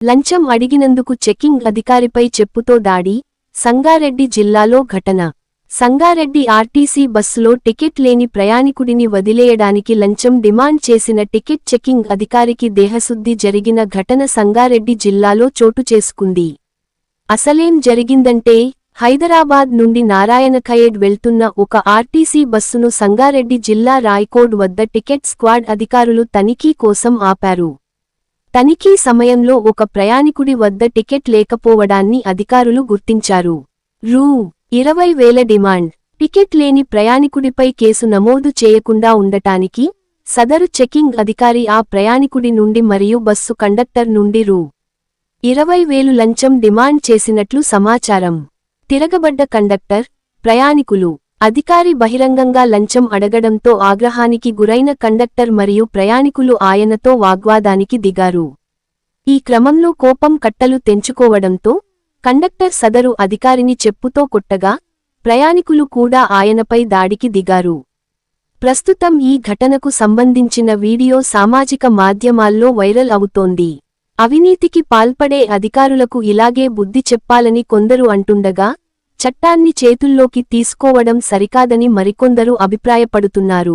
లంచం అడిగినందుకు చెకింగ్ అధికారిపై చెప్పుతో దాడి, సంగారెడ్డి జిల్లాలో ఘటన. సంగారెడ్డి ఆర్టీసీ బస్సులో టికెట్ లేని ప్రయాణికుడిని వదిలేయడానికి లంచం డిమాండ్ చేసిన టికెట్ చెకింగ్ అధికారికి దేహశుద్ధి జరిగిన ఘటన సంగారెడ్డి జిల్లాలో చోటు చేసుకుంది. అసలేం జరిగిందంటే, హైదరాబాద్ నుండి నారాయణఖేడ్ వెళ్తున్న ఒక ఆర్టీసీ బస్సును సంగారెడ్డి జిల్లా రాయ్కోడ్ వద్ద టికెట్ స్క్వాడ్ అధికారులు తనిఖీ కోసం ఆపారు. తనిఖీ సమయంలో ఒక ప్రయాణికుడి వద్ద టికెట్ లేకపోవడాన్ని అధికారులు గుర్తించారు. రూ. 20,000 డిమాండ్. టికెట్ లేని ప్రయాణికుడిపై కేసు నమోదు చేయకుండా ఉండటానికి సదరు చెకింగ్ అధికారి ఆ ప్రయాణికుడి నుండి మరియు బస్సు కండక్టర్ నుండి రూ. 20,000 లంచం డిమాండ్ చేసినట్లు సమాచారం. తిరగబడ్డ కండక్టర్, ప్రయాణికులు. అధికారి బహిరంగంగా లంచం అడగడంతో ఆగ్రహానికి గురైన కండక్టర్ మరియు ప్రయాణికులు ఆయనతో వాగ్వాదానికి దిగారు. ఈ క్రమంలో కోపం కట్టలు తెంచుకోవడంతో కండక్టర్ సదరు అధికారిని చెప్పుతో కొట్టగా, ప్రయాణికులు కూడా ఆయనపై దాడికి దిగారు. ప్రస్తుతం ఈ ఘటనకు సంబంధించిన వీడియో సామాజిక మాధ్యమాల్లో వైరల్ అవుతోంది. అవినీతికి పాల్పడే అధికారులకు ఇలాగే బుద్ధి చెప్పాలని కొందరు అంటుండగా, చట్టాన్ని చేతుల్లోకి తీసుకోవడం సరికాదని మరికొందరు అభిప్రాయపడుతున్నారు.